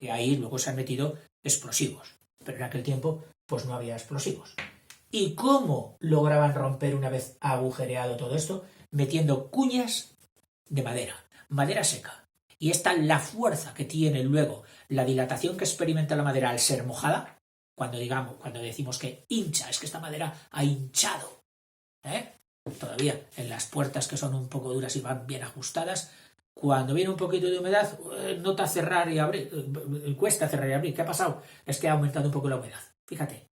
Y ahí luego se han metido explosivos. Pero en aquel tiempo pues no había explosivos. ¿Y cómo lograban romper una vez agujereado todo esto? Metiendo cuñas de madera seca. Y esta la fuerza que tiene luego, la dilatación que experimenta la madera al ser mojada, cuando decimos que hincha, es que esta madera ha hinchado. Todavía en las puertas que son un poco duras y van bien ajustadas, cuando viene un poquito de humedad, nota cerrar y abrir, cuesta cerrar y abrir. ¿Qué ha pasado? Es que ha aumentado un poco la humedad. Fíjate,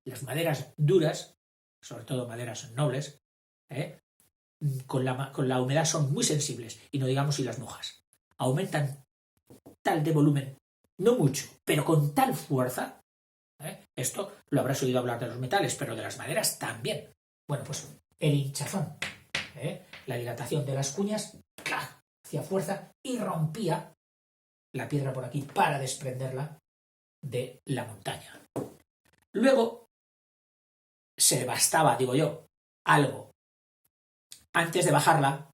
las maderas duras, sobre todo maderas nobles, con la humedad son muy sensibles, y no digamos si las mojas. Aumentan tal de volumen, no mucho, pero con tal fuerza. Esto lo habrás oído hablar de los metales, pero de las maderas también. Bueno, pues el hinchazón, la dilatación de las cuñas, ¡clac!, hacía fuerza y rompía la piedra por aquí para desprenderla de la montaña. Luego se bastaba, digo yo, algo. Antes de bajarla,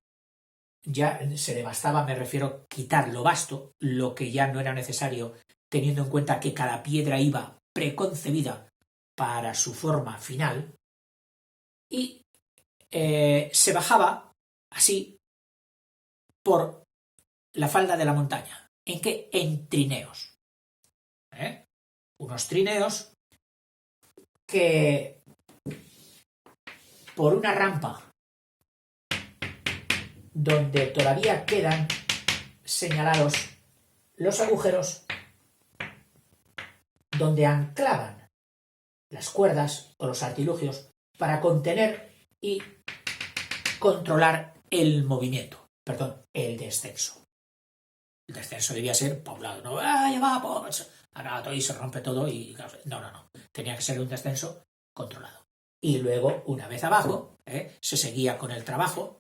ya se le bastaba, me refiero, quitar lo vasto, lo que ya no era necesario, teniendo en cuenta que cada piedra iba preconcebida para su forma final, y se bajaba así por la falda de la montaña. ¿En qué? En trineos. Unos trineos que por una rampa donde todavía quedan señalados los agujeros donde anclaban las cuerdas o los artilugios para contener y controlar el movimiento, el descenso. El descenso debía ser poblado, no, ya va, pues, ahora y se rompe todo y no. Tenía que ser un descenso controlado. Y luego, una vez abajo, se seguía con el trabajo,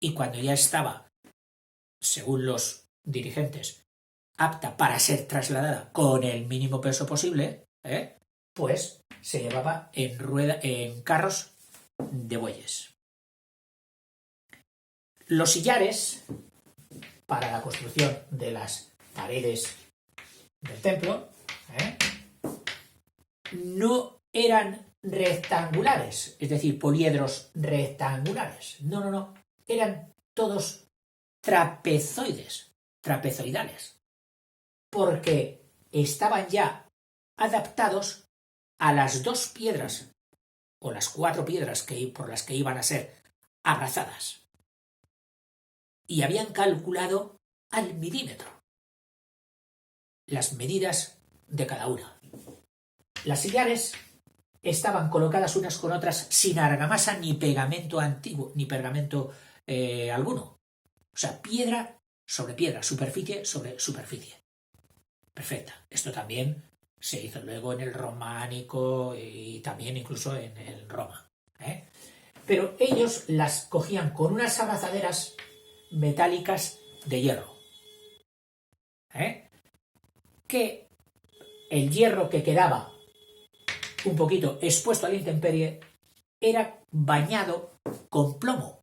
y cuando ya estaba, según los dirigentes, apta para ser trasladada con el mínimo peso posible, pues se llevaba en carros de bueyes. Los sillares para la construcción de las paredes del templo no eran rectangulares, es decir, poliedros rectangulares. No. Eran todos trapezoidales, porque estaban ya adaptados a las 2 piedras o las 4 piedras por las que iban a ser abrazadas, y habían calculado al milímetro las medidas de cada una. Las sillares estaban colocadas unas con otras sin argamasa ni pegamento antiguo, ni pergamento alguno. O sea, piedra sobre piedra, superficie sobre superficie. Perfecta. Esto también se hizo luego en el románico y también incluso en Roma. Pero ellos las cogían con unas abrazaderas metálicas de hierro. Que el hierro que quedaba un poquito expuesto a la intemperie era bañado con plomo,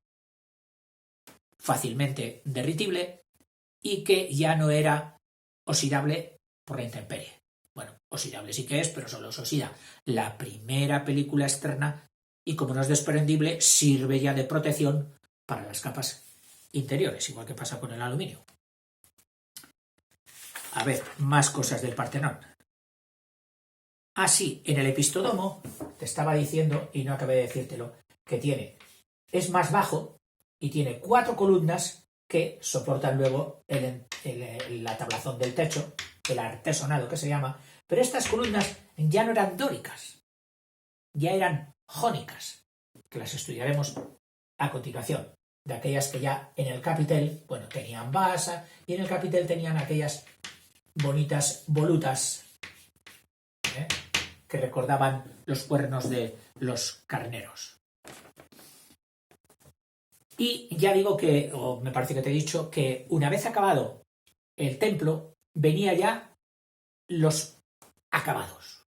fácilmente derritible, y que ya no era oxidable por la intemperie. Bueno, oxidable sí que es, pero solo se oxida la primera película externa, y como no es desprendible, sirve ya de protección para las capas interiores, igual que pasa con el aluminio. A ver, más cosas del Partenón. Así, en el Epistodomo, te estaba diciendo, y no acabé de decírtelo, que es más bajo y tiene 4 columnas que soportan luego la tablazón del techo, el artesonado que se llama, pero estas columnas ya no eran dóricas, ya eran jónicas, que las estudiaremos a continuación, de aquellas que ya en el capitel, tenían basa, y en el capitel tenían aquellas bonitas volutas que recordaban los cuernos de los carneros. Y ya digo o me parece que te he dicho, que una vez acabado el templo, venía ya los acabados,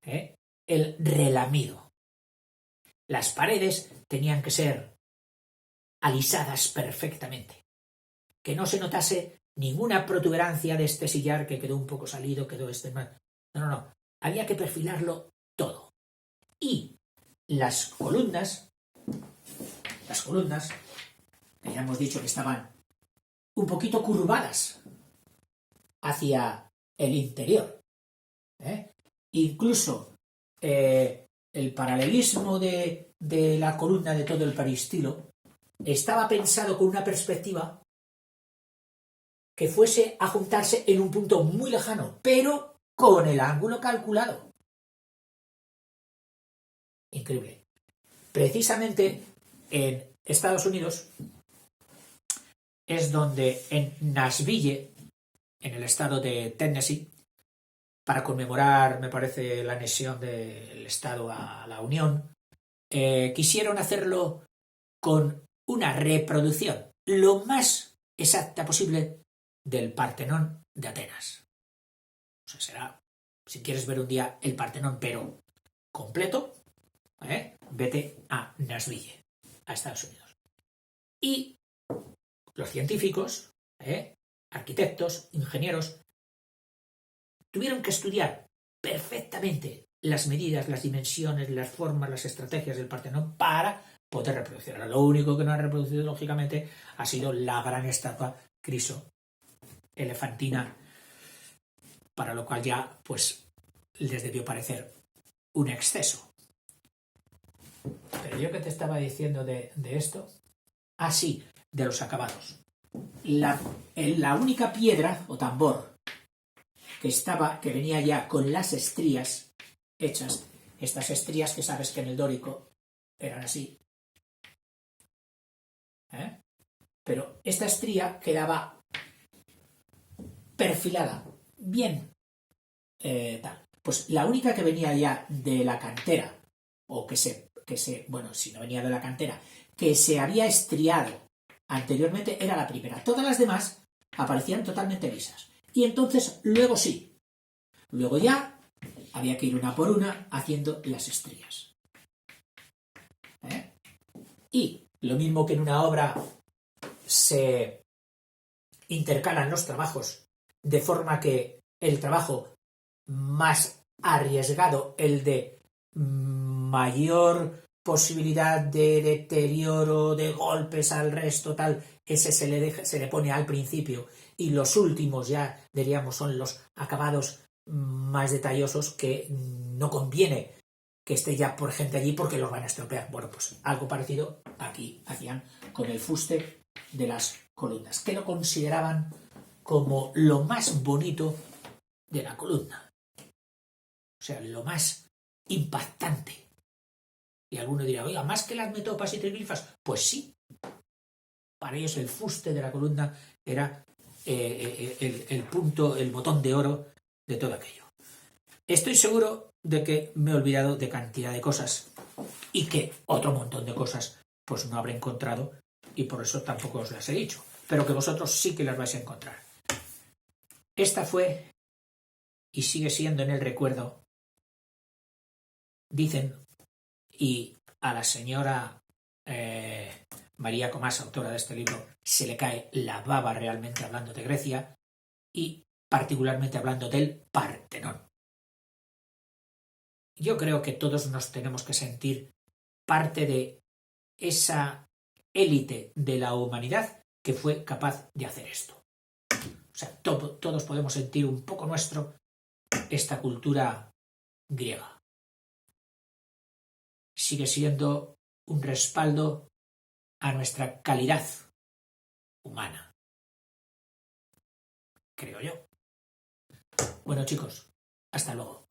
el relamido. Las paredes tenían que ser alisadas perfectamente, que no se notase ninguna protuberancia de este sillar que quedó un poco salido, quedó este mal. No. Había que perfilarlo todo. Y las columnas, que ya hemos dicho que estaban un poquito curvadas hacia el interior. Incluso el paralelismo de la columna de todo el peristilo estaba pensado con una perspectiva que fuese a juntarse en un punto muy lejano, pero con el ángulo calculado. Increíble. Precisamente en Estados Unidos es donde en Nashville, en el estado de Tennessee, para conmemorar, me parece, la anexión del estado a la Unión, quisieron hacerlo con una reproducción lo más exacta posible del Partenón de Atenas. O sea, será, si quieres ver un día el Partenón, pero completo, vete a Nashville, a Estados Unidos. Y los científicos, arquitectos, ingenieros, tuvieron que estudiar perfectamente las medidas, las dimensiones, las formas, las estrategias del Partenón para poder reproducirlo. Lo único que no han reproducido, lógicamente, ha sido la gran estatua criso-elefantina, para lo cual ya, pues, les debió parecer un exceso. Pero yo que te estaba diciendo de esto, sí, de los acabados. La única piedra o tambor que venía ya con las estrías hechas, estas estrías que sabes que en el dórico eran así, pero esta estría quedaba perfilada, bien, tal. Pues la única que venía ya de la cantera, o bueno, si no venía de la cantera, que se había estriado anteriormente era la primera. Todas las demás aparecían totalmente lisas. Y entonces, luego ya había que ir una por una haciendo las estrías. Y lo mismo que en una obra se intercalan los trabajos de forma que el trabajo más arriesgado, el de mayor posibilidad de deterioro, de golpes al resto, tal, ese se le pone al principio, y los últimos ya, diríamos, son los acabados más detallosos que no conviene que esté ya por gente allí porque los van a estropear. Bueno, pues algo parecido aquí hacían con el fuste de las columnas, que lo consideraban como lo más bonito de la columna. O sea, lo más impactante. Y alguno dirá, oiga, más que las metopas y triglifas. Pues sí. Para ellos el fuste de la columna era el punto, el botón de oro de todo aquello. Estoy seguro de que me he olvidado de cantidad de cosas y que otro montón de cosas pues no habré encontrado y por eso tampoco os las he dicho, pero que vosotros sí que las vais a encontrar. Esta fue y sigue siendo en el recuerdo, dicen, y a la señora María Comás, autora de este libro, se le cae la baba realmente hablando de Grecia y particularmente hablando del Partenón. Yo creo que todos nos tenemos que sentir parte de esa élite de la humanidad que fue capaz de hacer esto. O sea, todos podemos sentir un poco nuestro esta cultura griega. Sigue siendo un respaldo a nuestra calidad humana, creo yo. Bueno, chicos, hasta luego.